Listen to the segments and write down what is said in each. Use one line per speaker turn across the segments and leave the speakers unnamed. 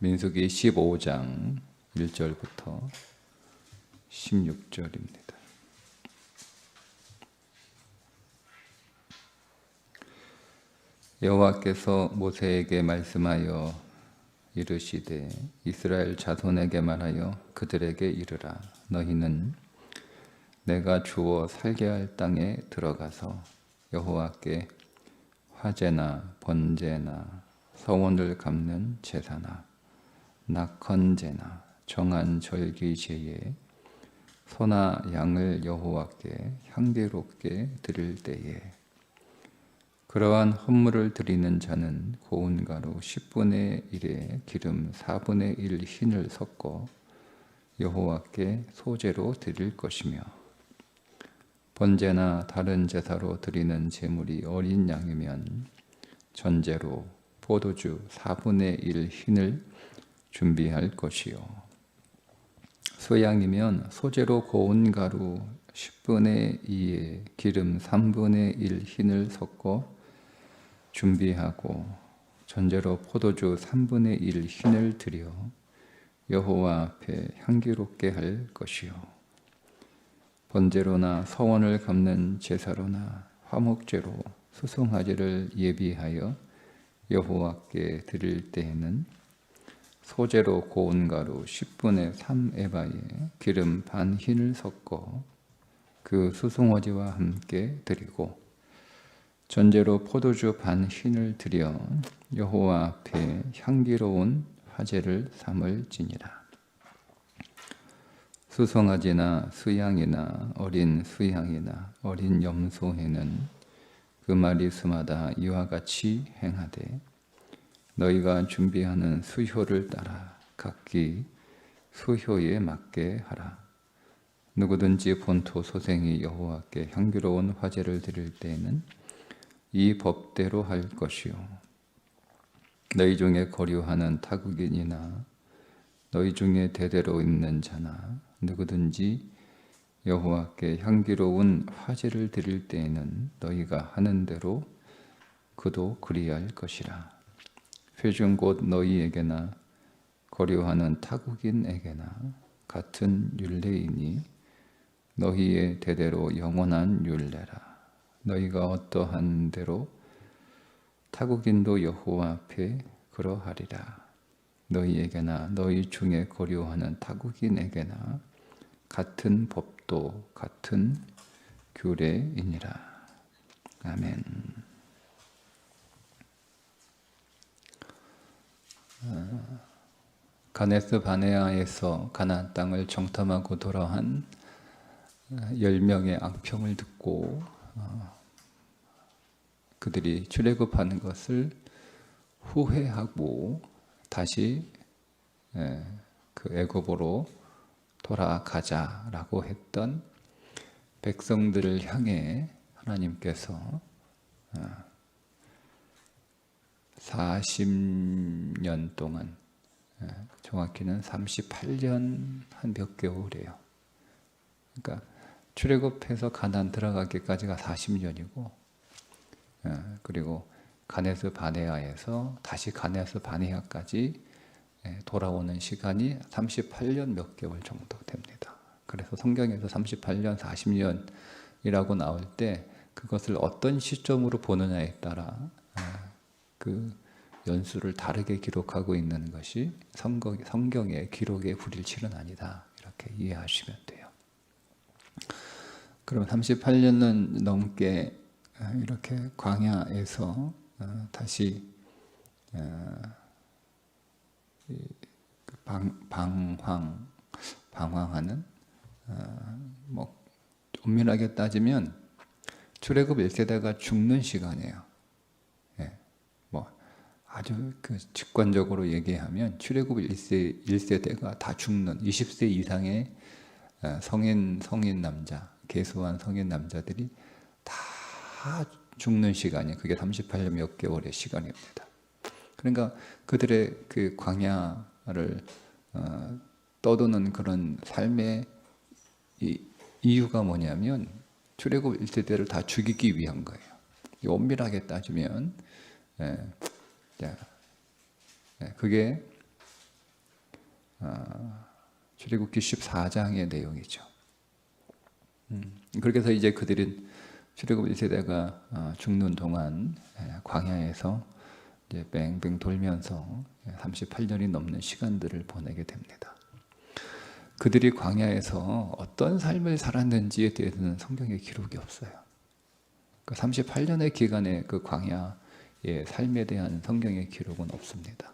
민수기 15장 1절부터 16절입니다. 여호와께서 모세에게 말씀하여 이르시되 이스라엘 자손에게 말하여 그들에게 이르라. 너희는 내가 주어 살게 할 땅에 들어가서 여호와께 화제나 번제나 서원을 갚는 제사나 낙헌제나 정한 절기제에 소나 양을 여호와께 향기롭게 드릴 때에 그러한 헌물을 드리는 자는 고운 가루 10분의 1에 기름 4분의 1 흰을 섞어 여호와께 소제로 드릴 것이며 번제나 다른 제사로 드리는 제물이 어린 양이면 전제로 포도주 4분의 1 흰을 준비할 것이요 소양이면 소제로 고운 가루 10분의 2에 기름 3분의 1 흰을 섞어 준비하고 전제로 포도주 3분의 1 흰을 드려 여호와 앞에 향기롭게 할 것이요 번제로나 서원을 갚는 제사로나 화목제로 수송아지를 예비하여 여호와께 드릴 때에는 소제로 고운 가루 10분의 3 에바에 기름 반 흰을 섞어 그 수송아지와 함께 드리고 전제로 포도주 반 흰을 드려 여호와 앞에 향기로운 화제를 삼을지니라. 수송아지나 수양이나 어린 수양이나 어린 염소에는 그 마리수마다 이와 같이 행하되 너희가 준비하는 수효를 따라 각기 수효에 맞게 하라. 누구든지 본토 소생이 여호와께 향기로운 화제를 드릴 때에는 이 법대로 할 것이요 너희 중에 거류하는 타국인이나 너희 중에 대대로 있는 자나 누구든지 여호와께 향기로운 화제를 드릴 때에는 너희가 하는 대로 그도 그리할 것이라. 회중 곧 너희에게나 거류하는 타국인에게나 같은 율례이니 너희의 대대로 영원한 율례라. 너희가 어떠한 대로 타국인도 여호와 앞에 그러하리라. 너희에게나 너희 중에 거류하는 타국인에게나 같은 법도 같은 규례이니라. 아멘. 가데스 바네아에서 가나안 땅을 정탐하고 돌아온 10명의 악평을 듣고 그들이 출애굽하는 것을 후회하고 다시 그 애굽으로 돌아가자라고 했던 백성들을 향해 하나님께서 40년 동안, 정확히는 38년 한 몇 개월이에요. 그러니까 출애굽해서 가나안 들어가기까지가 40년이고 그리고 가데스 바네아에서 다시 가데스 바네아까지 돌아오는 시간이 38년 몇 개월 정도 됩니다. 그래서 성경에서 38년, 40년이라고 나올 때 그것을 어떤 시점으로 보느냐에 따라 그 연수를 다르게 기록하고 있는 것이 성경의 기록의 불일치는 아니다. 이렇게 이해하시면 돼요. 그럼 38년은 넘게 이렇게 광야에서 다시 방황하는 뭐 엄밀하게 따지면 출애굽 1세대가 죽는 시간이에요. 뭐 아주 그 직관적으로 얘기하면 출애굽 1세대가 다 죽는 20세 이상의 성인 남자, 계수한 성인 남자들이 다 죽는 시간이 그게 38년 몇 개월의 시간입니다. 그러니까 그들의 그 광야를 떠도는 그런 삶의 이유가 뭐냐면 출애굽 1세대를 다 죽이기 위한 거예요. 엄밀하게 따지면 그게 출애굽기 14장의 내용이죠. 그렇게 해서 이제 그들은 출애굽 1세대가 죽는 동안 광야에서 이제 뱅뱅 돌면서 38년이 넘는 시간들을 보내게 됩니다. 그들이 광야에서 어떤 삶을 살았는지에 대해서는 성경에 기록이 없어요. 그 38년의 기간의 그 광야의 삶에 대한 성경의 기록은 없습니다.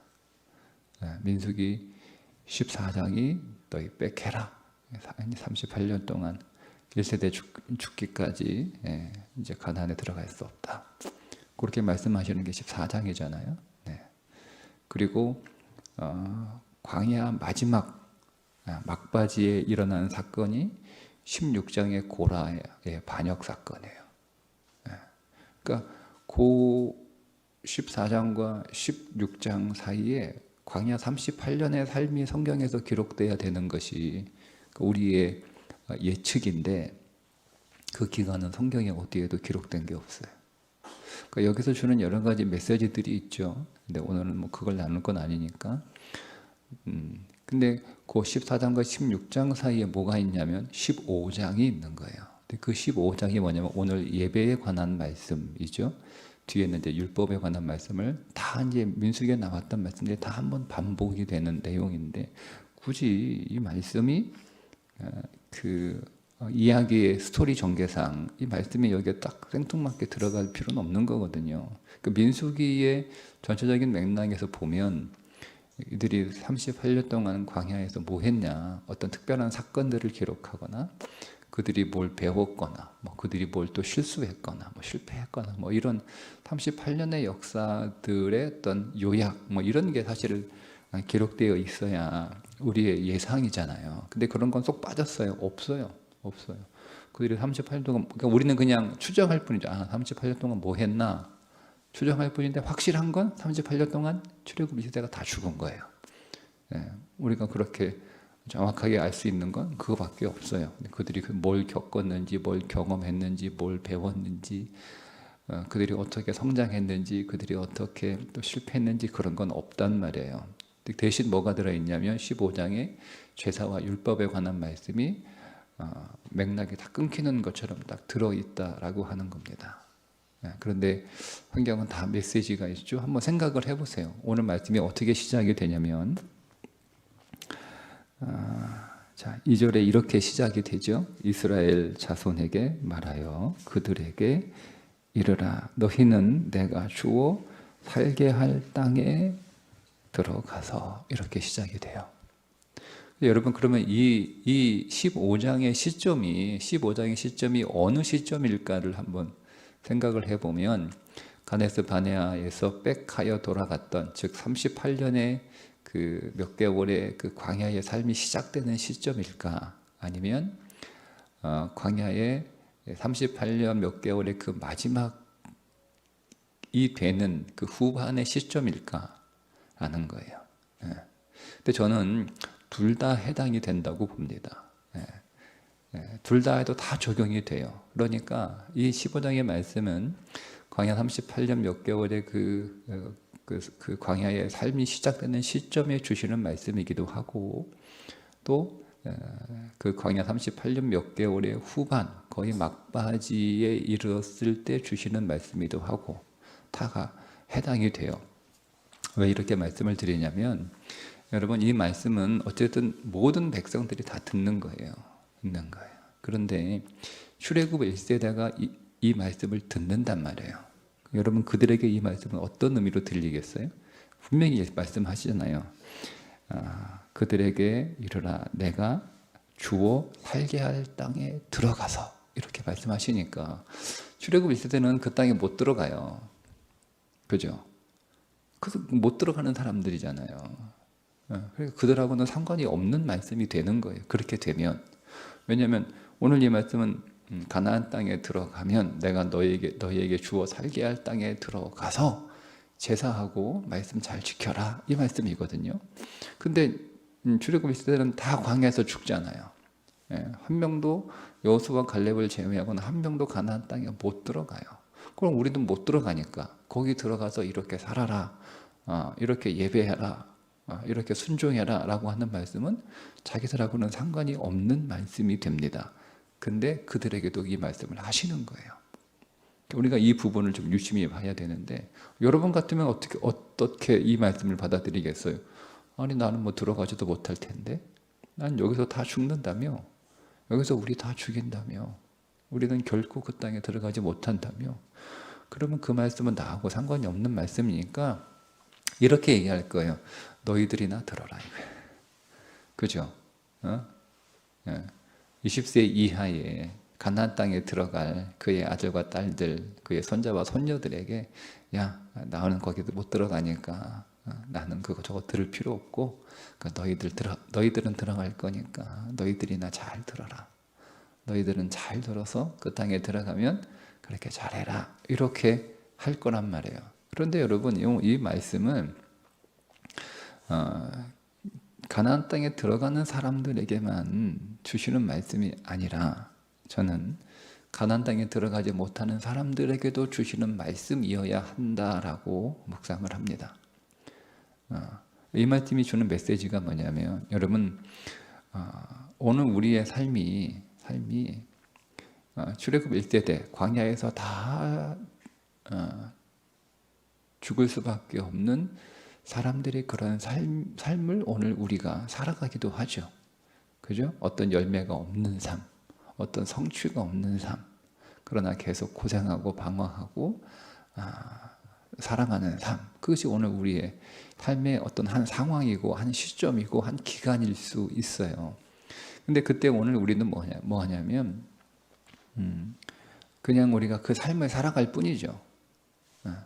민수기 14장이 너희 빽해라. 38년 동안 1세대 죽기까지 이제 가나안에 들어갈 수 없다. 그렇게 말씀하시는 게 14장이잖아요. 그리고 광야 마지막 막바지에 일어난 사건이 16장의 고라의 반역 사건이에요. 그러니까 그 14장과 16장 사이에 광야 38년의 삶이 성경에서 기록돼야 되는 것이 우리의 예측인데 그 기간은 성경에 어디에도 기록된 게 없어요. 그러니까 여기서 주는 여러 가지 메시지들이 있죠. 근데 오늘은 뭐 그걸 나눌 건 아니니까. 근데 그 14장과 16장 사이에 뭐가 있냐면 15장이 있는 거예요. 근데 그 15장이 뭐냐면 오늘 예배에 관한 말씀이죠. 뒤에는 이제 율법에 관한 말씀을 다 이제 민수기에 나왔던 말씀들이 다 한번 반복이 되는 내용인데 굳이 이 말씀이 그 이야기의 스토리 전개상 이 말씀이 여기에 딱 생뚱맞게 들어갈 필요는 없는 거거든요. 그 민수기의 전체적인 맥락에서 보면 이들이 38년 동안 광야에서 뭐 했냐, 어떤 특별한 사건들을 기록하거나 그들이 뭘 배웠거나 뭐 그들이 뭘 또 실수했거나 뭐 실패했거나 뭐 이런 38년의 역사들의 어떤 요약 뭐 이런 게 사실 기록되어 있어야 우리의 예상이잖아요. 근데 그런 건 쏙 빠졌어요. 없어요. 그들이 38년 동안, 그러니까 우리는 그냥 추정할 뿐이죠. 38년 동안 뭐 했나 추정할 뿐인데 확실한 건 38년 동안 출애굽 시대가 다 죽은 거예요. 우리가 그렇게 정확하게 알 수 있는 건 그거밖에 없어요. 그들이 뭘 겪었는지, 뭘 경험했는지, 뭘 배웠는지, 그들이 어떻게 성장했는지, 그들이 어떻게 또 실패했는지 그런 건 없단 말이에요. 대신 뭐가 들어있냐면 15장에 제사와 율법에 관한 말씀이 맥락이 다 끊기는 것처럼 딱 들어있다라고 하는 겁니다. 그런데 성경은 다 메시지가 있죠. 한번 생각을 해보세요. 오늘 말씀이 어떻게 시작이 되냐면 자, 2절에 이렇게 시작이 되죠. 이스라엘 자손에게 말하여 그들에게 이르라 너희는 내가 주어 살게 할 땅에 들어가서 이렇게 시작이 돼요. 여러분 그러면 이 15장의 시점이 어느 시점일까를 한번 생각을 해보면 가데스 바네아에서 빽하여 돌아갔던 즉 38년의 그 몇 개월의 그 광야의 삶이 시작되는 시점일까 아니면 광야의 38년 몇 개월의 그 마지막이 되는 그 후반의 시점일까 하는 거예요. 근데 저는 둘 다 해당이 된다고 봅니다. 둘 다 해도 다 적용이 돼요. 그러니까 이 15장의 말씀은 광야 38년 몇 개월의 그 광야의 삶이 시작되는 시점에 주시는 말씀이기도 하고 또 그 광야 38년 몇 개월의 후반 거의 막바지에 이르렀을 때 주시는 말씀이기도 하고 다가 해당이 돼요. 왜 이렇게 말씀을 드리냐면 여러분 이 말씀은 어쨌든 모든 백성들이 다 듣는 거예요. 그런데 출애굽 1세대가 이 말씀을 듣는단 말이에요. 여러분 그들에게 이 말씀은 어떤 의미로 들리겠어요? 분명히 말씀하시잖아요. 그들에게 이르라 내가 주어 살게 할 땅에 들어가서 이렇게 말씀하시니까 출애굽 1세대는 그 땅에 못 들어가요. 그죠? 그래서 못 들어가는 사람들이잖아요. 그러니까 그들하고는 상관이 없는 말씀이 되는 거예요. 그렇게 되면 왜냐하면 오늘 이 말씀은 가나안 땅에 들어가면 내가 너희에게 주어 살게 할 땅에 들어가서 제사하고 말씀 잘 지켜라 이 말씀이거든요. 근데 출애굽 시대는 다 광야에서 죽잖아요. 한 명도 여호수아와 갈렙을 제외하고는 한 명도 가나안 땅에 못 들어가요. 그럼 우리도 못 들어가니까 거기 들어가서 이렇게 살아라, 이렇게 예배해라, 이렇게 순종해라 라고 하는 말씀은 자기들하고는 상관이 없는 말씀이 됩니다. 근데 그들에게도 이 말씀을 하시는 거예요. 우리가 이 부분을 좀 유심히 봐야 되는데, 여러분 같으면 어떻게 이 말씀을 받아들이겠어요? 아니 나는 뭐 들어가지도 못할 텐데, 난 여기서 다 죽는다며, 여기서 우리 다 죽인다며, 우리는 결코 그 땅에 들어가지 못한다며, 그러면 그 말씀은 나하고 상관이 없는 말씀이니까 이렇게 얘기할 거예요. 너희들이나 들어라 이거예요. 그죠? 20세 이하의 가나안 땅에 들어갈 그의 아들과 딸들, 그의 손자와 손녀들에게, 야, 나는 거기도 못 들어가니까 나는 그거 저거 들을 필요 없고, 너희들은 들어갈 거니까 너희들이나 잘 들어라. 너희들은 잘 들어서 그 땅에 들어가면 그렇게 잘해라. 이렇게 할 거란 말이에요. 그런데 여러분, 이 말씀은 가나안 땅에 들어가는 사람들에게만 주시는 말씀이 아니라, 저는 가나안 땅에 들어가지 못하는 사람들에게도 주시는 말씀이어야 한다라고 묵상을 합니다. 이 말씀이 주는 메시지가 뭐냐면, 여러분, 오늘 우리의 삶이 출애굽 1세대 광야에서 다 죽을 수밖에 없는 사람들의 그런 삶을 오늘 우리가 살아가기도 하죠. 그죠? 어떤 열매가 없는 삶, 어떤 성취가 없는 삶, 그러나 계속 고생하고 방황하고 살아가는 삶, 그것이 오늘 우리의 삶의 어떤 한 상황이고 한 시점이고 한 기간일 수 있어요. 근데 그때 오늘 우리는 뭐 하냐면 그냥 우리가 그 삶을 살아갈 뿐이죠.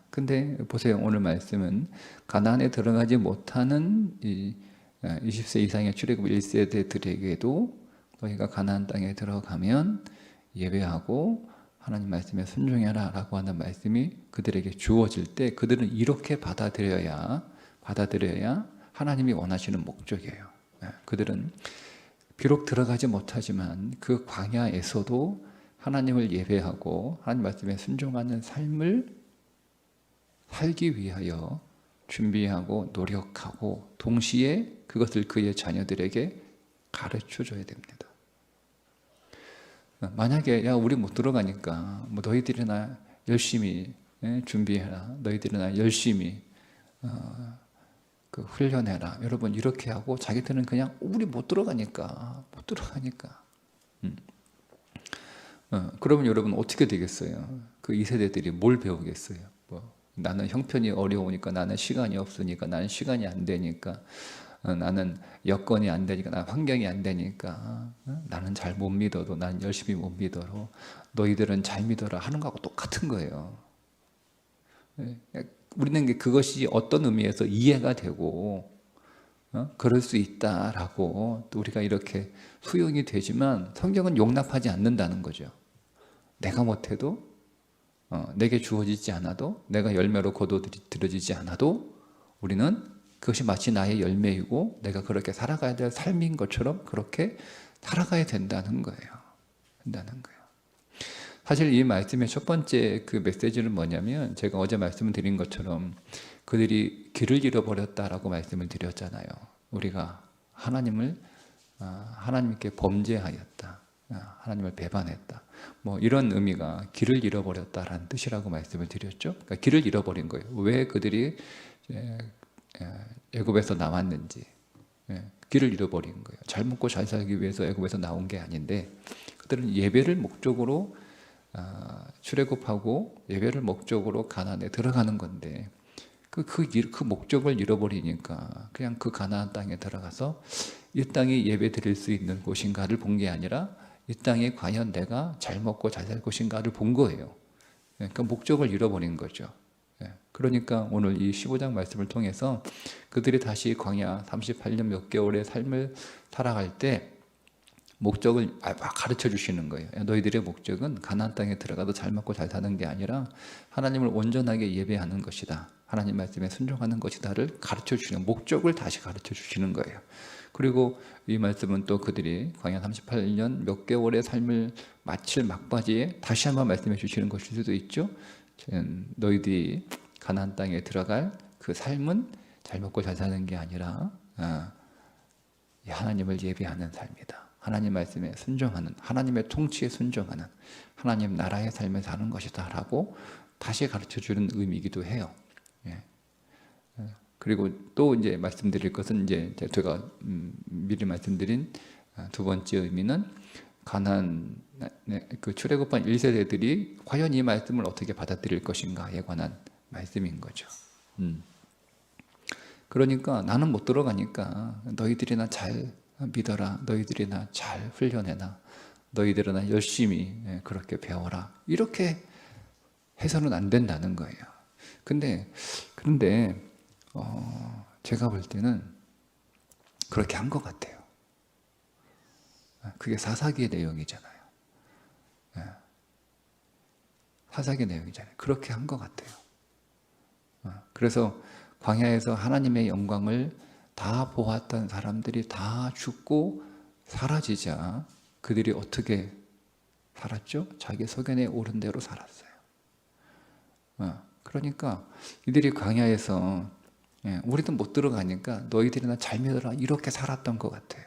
근데 보세요, 오늘 말씀은 가나안에 들어가지 못하는 20세 이상의 출애굽 1세대들에게도 너희가 가나안 땅에 들어가면 예배하고 하나님 말씀에 순종해라 라고 하는 말씀이 그들에게 주어질 때, 그들은 이렇게 받아들여야 하나님이 원하시는 목적이에요. 그들은 비록 들어가지 못하지만 그 광야에서도 하나님을 예배하고 하나님 말씀에 순종하는 삶을 살기 위하여 준비하고 노력하고, 동시에 그것을 그의 자녀들에게 가르쳐 줘야 됩니다. 만약에 야, 우리 못 들어가니까 뭐 너희들이나 열심히 준비해라, 너희들이나 열심히 그 훈련해라, 여러분 이렇게 하고 자기들은 그냥 우리 못 들어가니까 그러면 여러분 어떻게 되겠어요? 그 2세대들이 뭘 배우겠어요? 나는 형편이 어려우니까, 나는 시간이 없으니까, 나는 시간이 안 되니까, 나는 여건이 안 되니까, 나는 환경이 안 되니까, 나는 잘 못 믿어도, 나는 열심히 못 믿어도 너희들은 잘 믿어라 하는 거하고 똑같은 거예요. 우리는 그것이 어떤 의미에서 이해가 되고 그럴 수 있다라고 또 우리가 이렇게 수용이 되지만, 성경은 용납하지 않는다는 거죠. 내가 못해도, 내게 주어지지 않아도, 내가 열매로 거둬들여지지 않아도 우리는 그것이 마치 나의 열매이고 내가 그렇게 살아가야 될 삶인 것처럼 그렇게 살아가야 된다는 거예요. 사실 이 말씀의 첫 번째 그 메시지는 뭐냐면, 제가 어제 말씀을 드린 것처럼 그들이 길을 잃어버렸다라고 말씀을 드렸잖아요. 우리가 하나님께 범죄하였다, 하나님을 배반했다, 뭐 이런 의미가 길을 잃어버렸다라는 뜻이라고 말씀을 드렸죠. 그러니까 길을 잃어버린 거예요. 왜 그들이 애굽에서 나왔는지 길을 잃어버린 거예요. 잘 먹고 잘 살기 위해서 애굽에서 나온 게 아닌데, 그들은 예배를 목적으로 출애굽하고 예배를 목적으로 가나안에 들어가는 건데, 그 목적을 잃어버리니까 그냥 그 가나안 땅에 들어가서 이 땅이 예배 드릴 수 있는 곳인가를 본 게 아니라, 이 땅에 과연 내가 잘 먹고 잘 살 것인가를 본 거예요. 그러니까 목적을 잃어버린 거죠. 그러니까 오늘 이 15장 말씀을 통해서 그들이 다시 광야 38년 몇 개월의 삶을 살아갈 때 목적을 막 가르쳐 주시는 거예요. 너희들의 목적은 가나안 땅에 들어가도 잘 먹고 잘 사는 게 아니라 하나님을 온전하게 예배하는 것이다, 하나님 말씀에 순종하는 것이다를 가르쳐 주시는, 목적을 다시 가르쳐 주시는 거예요. 그리고 이 말씀은 또 그들이 광야 38년 몇 개월의 삶을 마칠 막바지에 다시 한번 말씀해 주시는 것일 수도 있죠. 너희들이 가나안 땅에 들어갈 그 삶은 잘 먹고 잘 사는 게 아니라 하나님을 예배하는 삶이다. 하나님 말씀에 순종하는, 하나님의 통치에 순종하는, 하나님 나라의 삶을 사는 것이다 라고 다시 가르쳐주는 의미이기도 해요. 예. 그리고 또 이제 말씀드릴 것은 이제 제가 미리 말씀드린 두 번째 의미는 그 출애굽한 1세대들이 과연 이 말씀을 어떻게 받아들일 것인가에 관한 말씀인 거죠. 그러니까 나는 못 들어가니까 너희들이 나 잘 믿어라, 너희들이 나 잘 훈련해라, 너희들이 나 열심히 그렇게 배워라, 이렇게 해서는 안 된다는 거예요. 그런데 제가 볼 때는 그렇게 한 것 같아요. 그게 사사기의 내용이잖아요. 사사기의 내용이잖아요. 그렇게 한 것 같아요. 그래서 광야에서 하나님의 영광을 다 보았던 사람들이 다 죽고 사라지자 그들이 어떻게 살았죠? 자기 소견에 오른 대로 살았어요. 그러니까 이들이 광야에서 우리도 못 들어가니까 너희들이나 잘 믿어라, 이렇게 살았던 것 같아요.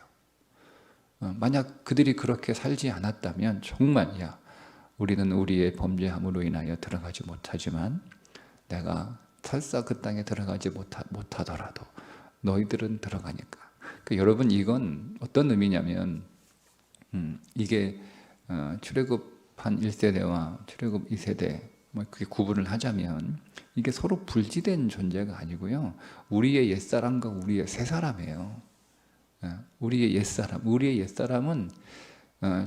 만약 그들이 그렇게 살지 않았다면 정말 우리는 우리의 범죄함으로 인하여 들어가지 못하지만 내가 설사 그 땅에 들어가지 못하더라도 너희들은 들어가니까. 그러니까 여러분, 이건 어떤 의미냐면 이게 출애굽한 1세대와 출애굽 2세대 그게 구분을 하자면 이게 서로 분리된 존재가 아니고요, 우리의 옛사람과 우리의 새사람이에요. 우리의 옛사람은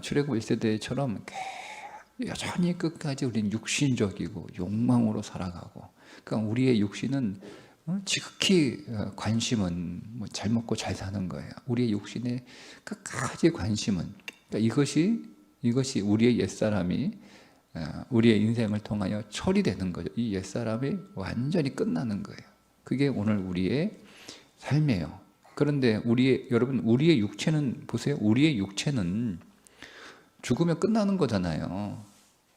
출애굽 1세대처럼 여전히 끝까지 우리는 육신적이고 욕망으로 살아가고, 그러니까 우리의 육신은 지극히 관심은 잘 먹고 잘 사는 거예요. 우리의 육신의 끝까지 관심은, 그러니까 이것이 우리의 옛사람이 우리의 인생을 통하여 처리되는 거죠. 이 옛사람이 완전히 끝나는 거예요. 그게 오늘 우리의 삶이에요. 그런데 여러분, 우리의 육체는 보세요. 우리의 육체는 죽으면 끝나는 거잖아요.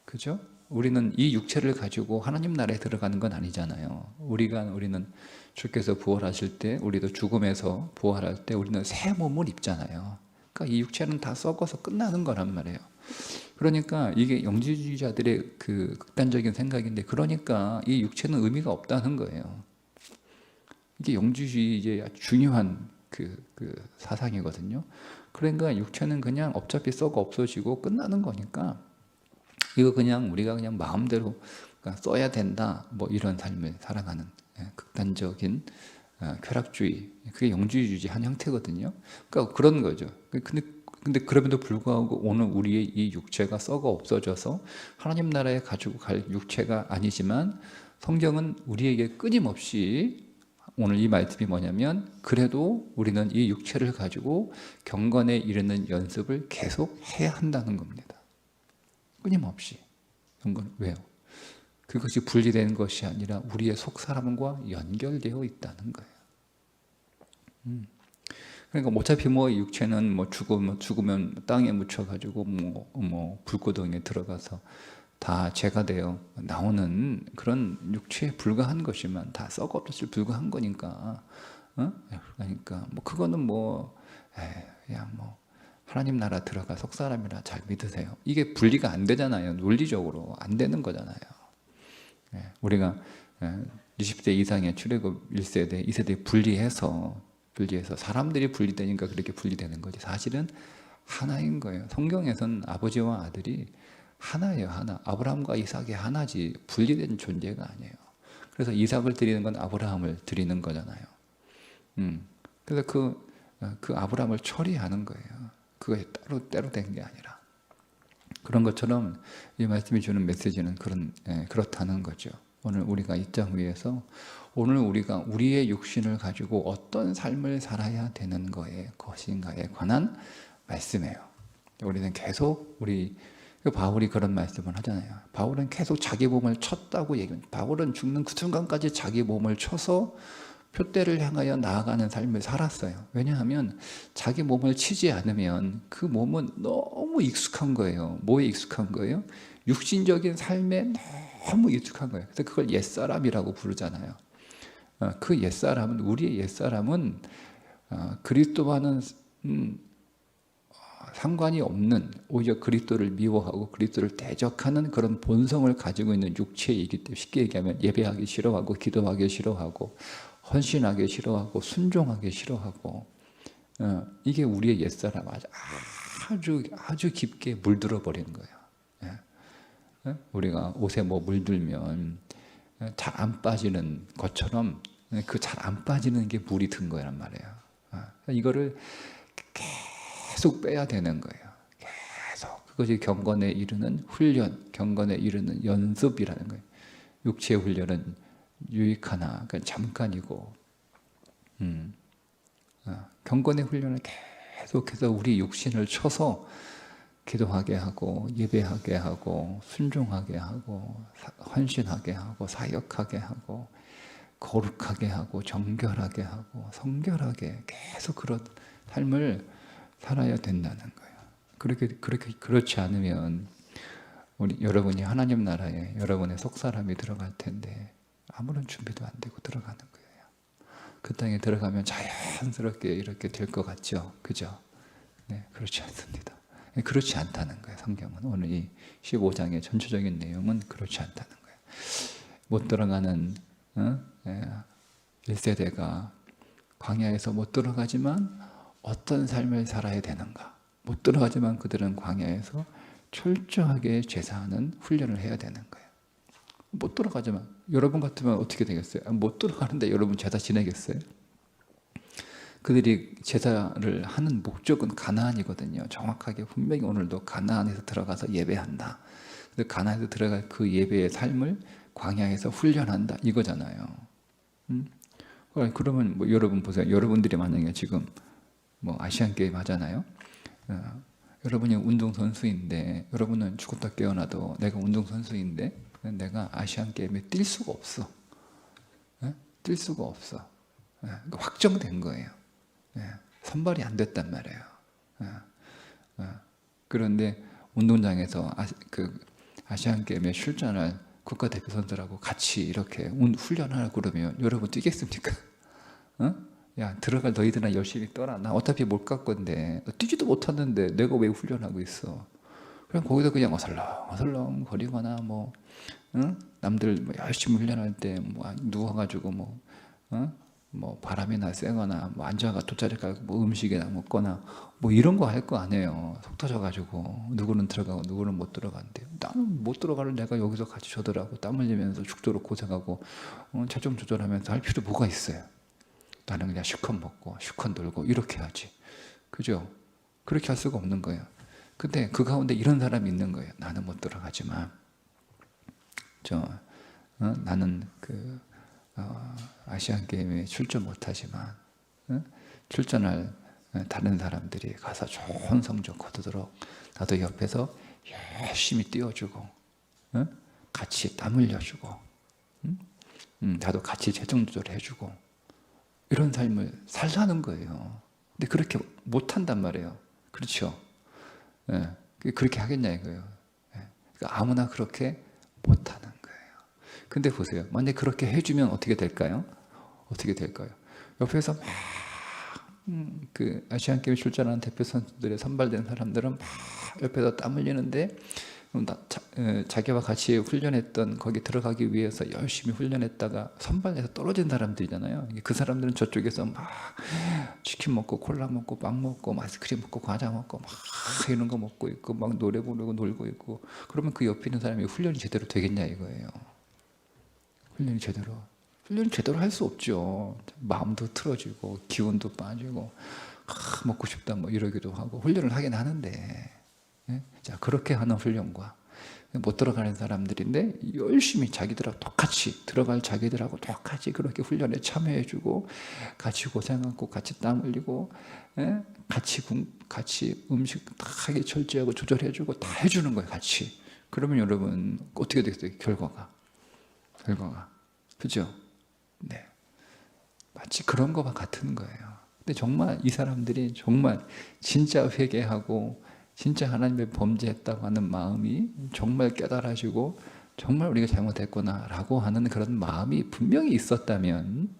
그죠? 우리는 이 육체를 가지고 하나님 나라에 들어가는 건 아니잖아요. 우리는 주께서 부활하실 때, 우리도 죽음에서 부활할 때 우리는 새 몸을 입잖아요. 그러니까 이 육체는 다 썩어서 끝나는 거란 말이에요. 그러니까 이게 영지주의자들의 그 극단적인 생각인데, 그러니까 이 육체는 의미가 없다는 거예요. 이게 영지주의의 중요한 그 사상이거든요. 그러니까 육체는 그냥 어차피 썩어 없어지고 끝나는 거니까 이거 그냥 우리가 그냥 마음대로 써야 된다, 이런 삶을 살아가는 극단적인 쾌락주의, 그게 영지주의 한 형태거든요. 그러니까 그런 거죠. 근데 그럼에도 불구하고 오늘 우리의 이 육체가 썩어 없어져서 하나님 나라에 가지고 갈 육체가 아니지만, 성경은 우리에게 끊임없이 오늘 이 말씀이 뭐냐면, 그래도 우리는 이 육체를 가지고 경건에 이르는 연습을 계속 해야 한다는 겁니다. 끊임없이. 경건, 왜요? 그것이 분리된 것이 아니라 우리의 속사람과 연결되어 있다는 거예요. 그러니까 어차피 육체는 죽으면 땅에 묻혀가지고 불구덩이에 들어가서 다 죄가 되어 나오는 그런 육체에 불과한 것이면 다 썩어 없어질 불과한 거니까. 그러니까 그거는 그냥 하나님 나라 들어가 속사람이라 잘 믿으세요. 이게 분리가 안 되잖아요. 논리적으로 안 되는 거잖아요. 우리가 20대 이상의 출애굽 1세대, 2세대 분리해서 사람들이 분리되니까 그렇게 분리되는 거지. 사실은 하나인 거예요. 성경에서는 아버지와 아들이 하나예요. 하나. 아브라함과 이삭이 하나지 분리된 존재가 아니에요. 그래서 이삭을 드리는 건 아브라함을 드리는 거잖아요. 그래서 그 아브라함을 처리하는 거예요. 그것이 따로 된 게 아니라. 그런 것처럼 이 말씀이 주는 메시지는 그렇다는 거죠. 오늘 우리가 이 땅 위에서 오늘 우리가 우리의 육신을 가지고 어떤 삶을 살아야 되는 것인가에 관한 말씀이에요. 우리는 계속 바울이 그런 말씀을 하잖아요. 바울은 계속 자기 몸을 쳤다고 얘기합니다. 바울은 죽는 그 순간까지 자기 몸을 쳐서 표대를 향하여 나아가는 삶을 살았어요. 왜냐하면 자기 몸을 치지 않으면 그 몸은 너무 익숙한 거예요. 뭐에 익숙한 거예요? 육신적인 삶에 너무 익숙한 거예요. 그래서 그걸 옛사람이라고 부르잖아요. 그 옛사람은, 우리의 옛사람은 그리스도와는 상관이 없는, 오히려 그리스도를 미워하고 그리스도를 대적하는 그런 본성을 가지고 있는 육체이기 때문에, 쉽게 얘기하면 예배하기 싫어하고 기도하기 싫어하고 헌신하기 싫어하고 순종하기 싫어하고, 이게 우리의 옛사람 아주 깊게 물들어 버린 거예요. 우리가 옷에 뭐 물들면 잘 안 빠지는 것처럼 그 잘 안 빠지는 게 물이 든 거란 말이에요. 이거를 계속 빼야 되는 거예요. 계속. 그것이 경건에 이르는 훈련, 경건에 이르는 연습이라는 거예요. 육체의 훈련은 유익하나 그러니까 잠깐이고, 경건의 훈련을 계속해서 우리 육신을 쳐서 기도하게 하고 예배하게 하고 순종하게 하고 헌신하게 하고 사역하게 하고 거룩하게 하고 정결하게 하고 성결하게 계속 그런 삶을 살아야 된다는 거예요. 그렇지 않으면 여러분이 하나님 나라에 여러분의 속사람이 들어갈 텐데 아무런 준비도 안 되고 들어가는 거예요. 그 땅에 들어가면 자연스럽게 이렇게 될 것 같죠, 그죠? 네, 그렇지 않습니다. 그렇지 않다는 거예요. 성경은 오늘 이 15장의 전체적인 내용은 그렇지 않다는 거예요. 못 들어가는 1세대가 광야에서 못 들어가지만 어떤 삶을 살아야 되는가? 못 들어가지만 그들은 광야에서 철저하게 제사하는 훈련을 해야 되는 거예요. 못 들어가지만, 여러분 같으면 어떻게 되겠어요? 못 들어가는데 여러분 제사 지내겠어요? 그들이 제사를 하는 목적은 가나안이거든요. 정확하게 분명히 오늘도 가나안에서 들어가서 예배한다. 가나안에서 들어갈 그 예배의 삶을 광야에서 훈련한다 이거잖아요. 그러면 뭐 여러분 보세요. 여러분들이 만약에 지금 뭐 아시안 게임 하잖아요. 여러분이 운동선수인데, 여러분은 죽었다 깨어나도 내가 운동선수인데 내가 아시안 게임에 뛸 수가 없어. 뛸 수가 없어. 확정된 거예요. 선발이 안 됐단 말이에요. 그런데 운동장에서 아시안 게임에 출전할 국가대표 선수들하고 같이 이렇게 훈련하라고 그러면 여러분 뛰겠습니까? 야, 들어갈 너희들아 열심히 떠라. 나 어차피 못 갈 건데, 너 뛰지도 못하는데 내가 왜 훈련하고 있어? 그냥 거기서 그냥 어슬렁 거리거나 남들 뭐 열심히 훈련할 때 누워가지고 뭐 바람이나 쐬거나 앉아가 돗자리 깔고 음식이나 먹거나 이런 거 할 거 아니에요. 속 터져가지고 누구는 들어가고 누구는 못 들어간대요. 나는 못 들어가는 내가 여기서 같이 저들하고 땀 흘리면서 죽도록 고생하고 체중 조절하면서 할 필요 뭐가 있어요? 나는 그냥 실컷 먹고 실컷 놀고 이렇게 하지. 그죠? 그렇게 할 수가 없는 거예요. 근데 그 가운데 이런 사람이 있는 거예요. 나는 못 들어가지만 나는 아시안 게임에 출전 못하지만 출전할 다른 사람들이 가서 좋은 성적 거두도록 나도 옆에서 열심히 뛰어주고 같이 땀 흘려주고 나도 같이 체중 조절해주고 이런 삶을 살라는 거예요. 근데 그렇게 못한단 말이에요. 그렇죠? 그렇게 하겠냐 이거예요. 그러니까 아무나 그렇게 못하는 거예요. 근데 보세요. 만약에 그렇게 해주면 어떻게 될까요? 어떻게 될까요? 옆에서 막 아시안게임 출전하는 대표 선수들의 선발된 사람들은 막 옆에서 땀 흘리는데 자기와 같이 훈련했던, 거기 들어가기 위해서 열심히 훈련했다가 선발돼서 떨어진 사람들이잖아요. 그 사람들은 저쪽에서 막 치킨 먹고 콜라 먹고 빵 먹고 아이스크림 먹고 과자 먹고 막 이런 거 먹고 있고 막 노래 부르고 놀고 있고, 그러면 그 옆에 있는 사람이 훈련이 제대로 되겠냐 이거예요. 훈련이 제대로 할 수 없죠. 마음도 틀어지고 기운도 빠지고 먹고 싶다 이러기도 하고 훈련을 하긴 하는데, 자, 그렇게 하는 훈련과 못 들어가는 사람들인데 열심히 자기들하고 똑같이 들어갈 자기들하고 똑같이 그렇게 훈련에 참여해주고 같이 고생하고 같이 땀 흘리고 같이 음식 다 하게 철저하고 조절해주고 다 해주는 거예요. 같이. 그러면 여러분 어떻게 되겠어요? 결과가 그죠? 네, 마치 그런 것과 같은 거예요. 근데 정말 이 사람들이 정말 진짜 회개하고 진짜 하나님의 범죄했다고 하는 마음이 정말 깨달아지고 정말 우리가 잘못했구나 라고 하는 그런 마음이 분명히 있었다면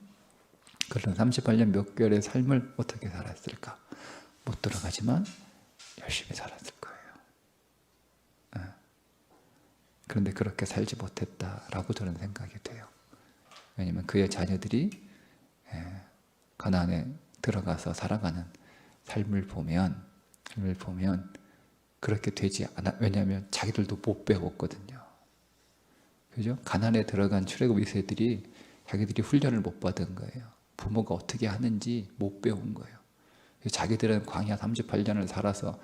그런 38년 몇 개월의 삶을 어떻게 살았을까? 못 들어가지만 열심히 살았을 거예요. 그런데 그렇게 살지 못했다라고 저는 생각이 돼요. 왜냐하면 그의 자녀들이 가나안에 들어가서 살아가는 삶을 보면 그렇게 되지 않아. 왜냐하면 자기들도 못 배웠거든요. 그죠? 가나안에 들어간 출애굽 2세들이 자기들이 훈련을 못 받은 거예요. 부모가 어떻게 하는지 못 배운 거예요. 자기들은 광야 38년을 살아서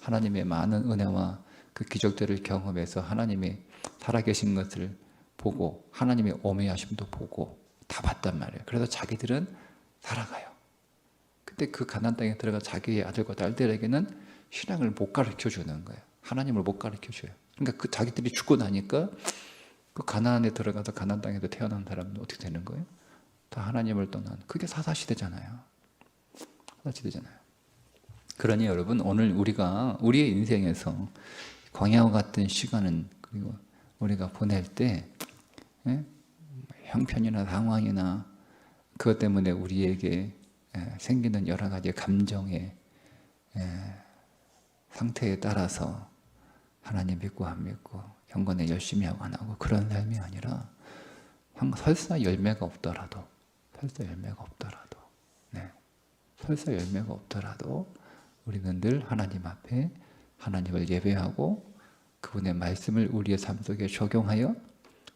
하나님의 많은 은혜와 그 기적들을 경험해서 하나님이 살아계신 것을 보고 하나님의 어메하심도 보고 다 봤단 말이에요. 그래서 자기들은 살아가요. 근데 그 가나안 땅에 들어가 자기의 아들과 딸들에게는 신앙을 못 가르쳐 주는 거예요. 하나님을 못 가르쳐 줘요. 그러니까 그 자기들이 죽고 나니까 그 가나안에 들어가서 가나안 땅에서 태어난 사람은 어떻게 되는 거예요? 다 하나님을 떠난. 그게 사사시대잖아요. 사사시대잖아요. 그러니 여러분 오늘 우리가 우리의 인생에서 광야와 같은 시간은 그리고 우리가 보낼 때 형편이나 상황이나 그것 때문에 우리에게 생기는 여러 가지 감정의 상태에 따라서 하나님 믿고 안 믿고 경건에 열심히 하고 안 하고 그런 삶이 아니라 설사 열매가 없더라도 설사 열매가 없더라도 우리는 늘 하나님 앞에 하나님을 예배하고 그분의 말씀을 우리의 삶 속에 적용하여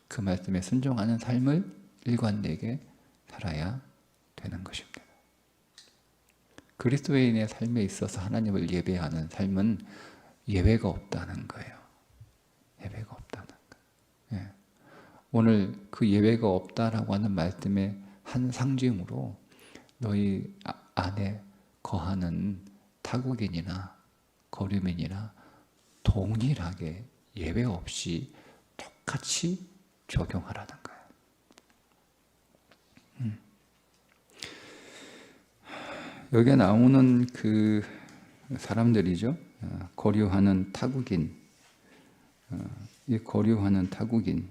그 말씀에 순종하는 삶을 일관되게 살아야 되는 것입니다. 그리스도인의 삶에 있어서 하나님을 예배하는 삶은 예외가 없다는 거예요. 예외가 없다는 거예요. 예. 오늘 그 예외가 없다라고 하는 말씀의 한 상징으로 너희 안에 거하는 타국인이나 거류민이나 동일하게 예외 없이 똑같이 적용하라는 거예요. 여기에 나오는 그 사람들이죠. 거류하는 타국인. 이 거류하는 타국인은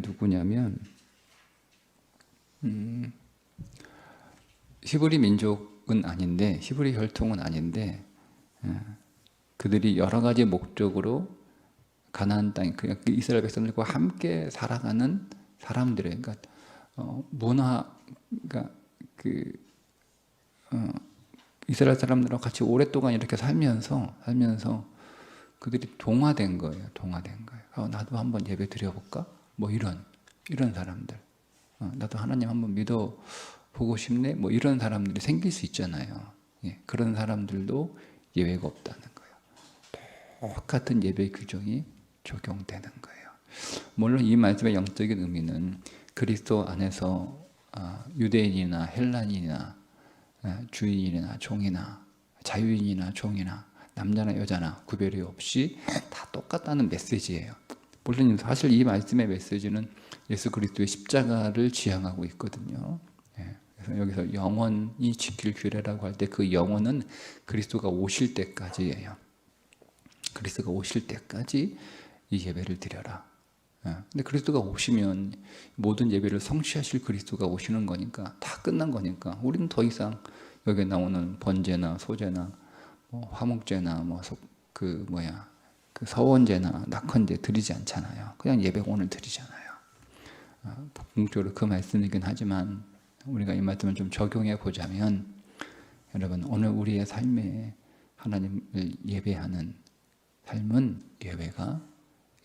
누구냐면 히브리 민족은 아닌데 히브리 혈통은 아닌데 그들이 여러 가지 목적으로 가나안 땅, 그냥 이스라엘 백성들과 함께 살아가는 사람들이에요. 그러니까 그러니까 이스라엘 사람들하고 같이 오랫동안 이렇게 살면서 그들이 동화된 거예요. 나도 한번 예배 드려볼까? 뭐 이런 사람들. 나도 하나님 한번 믿어보고 싶네. 뭐 이런 사람들이 생길 수 있잖아요. 예, 그런 사람들도 예외가 없다는 거예요. 똑같은 예배 규정이 적용되는 거예요. 물론 이 말씀의 영적인 의미는 그리스도 안에서 유대인이나 헬란인이나 주인이나 종이나 자유인이나 종이나 남자나 여자나 구별이 없이 다 똑같다는 메시지예요. 물론 사실 이 말씀의 메시지는 예수 그리스도의 십자가를 지향하고 있거든요. 그래서 여기서 영원히 지킬 규례라고 할 때 그 영원은 그리스도가 오실 때까지예요. 그리스도가 오실 때까지 이 예배를 드려라. 근데 그리스도가 오시면 모든 예배를 성취하실 그리스도가 오시는 거니까 다 끝난 거니까 우리는 더 이상 여기 나오는 번제나 소제나 뭐 화목제나 그 서원제나 낙헌제 드리지 않잖아요. 그냥 예배 오늘 드리잖아요. 궁극적으로 그 말씀이긴 하지만 우리가 이 말씀을 좀 적용해 보자면 여러분 오늘 우리의 삶에 하나님을 예배하는 삶은 예외가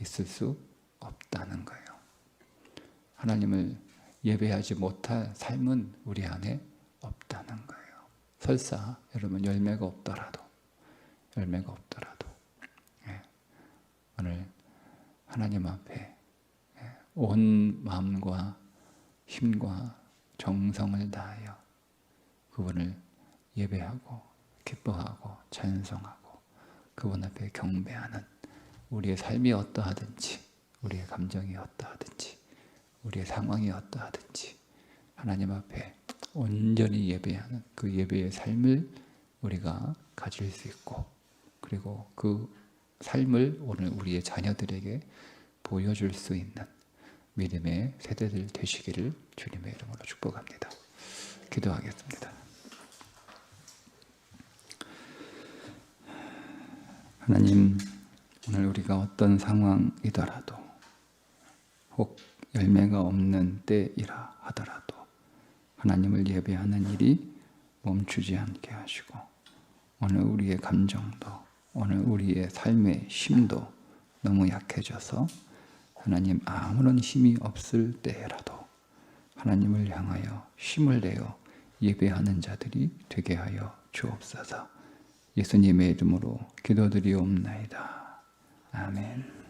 있을 수 없다는 거예요. 하나님을 예배하지 못할 삶은 우리 안에 없다는 거예요. 설사 여러분 열매가 없더라도 오늘 하나님 앞에 온 마음과 힘과 정성을 다하여 그분을 예배하고 기뻐하고 찬송하고 그분 앞에 경배하는 우리의 삶이 어떠하든지 우리의 감정이 어떠하든지 우리의 상황이 어떠하든지 하나님 앞에 온전히 예배하는 그 예배의 삶을 우리가 가질 수 있고 그리고 그 삶을 오늘 우리의 자녀들에게 보여줄 수 있는 믿음의 세대들 되시기를 주님의 이름으로 축복합니다. 기도하겠습니다. 하나님, 오늘 우리가 어떤 상황이더라도 혹 열매가 없는 때이라 하더라도 하나님을 예배하는 일이 멈추지 않게 하시고 오늘 우리의 감정도 오늘 우리의 삶의 힘도 너무 약해져서 하나님 아무런 힘이 없을 때라도 하나님을 향하여 힘을 내어 예배하는 자들이 되게 하여 주옵소서. 예수님의 이름으로 기도드리옵나이다. 아멘.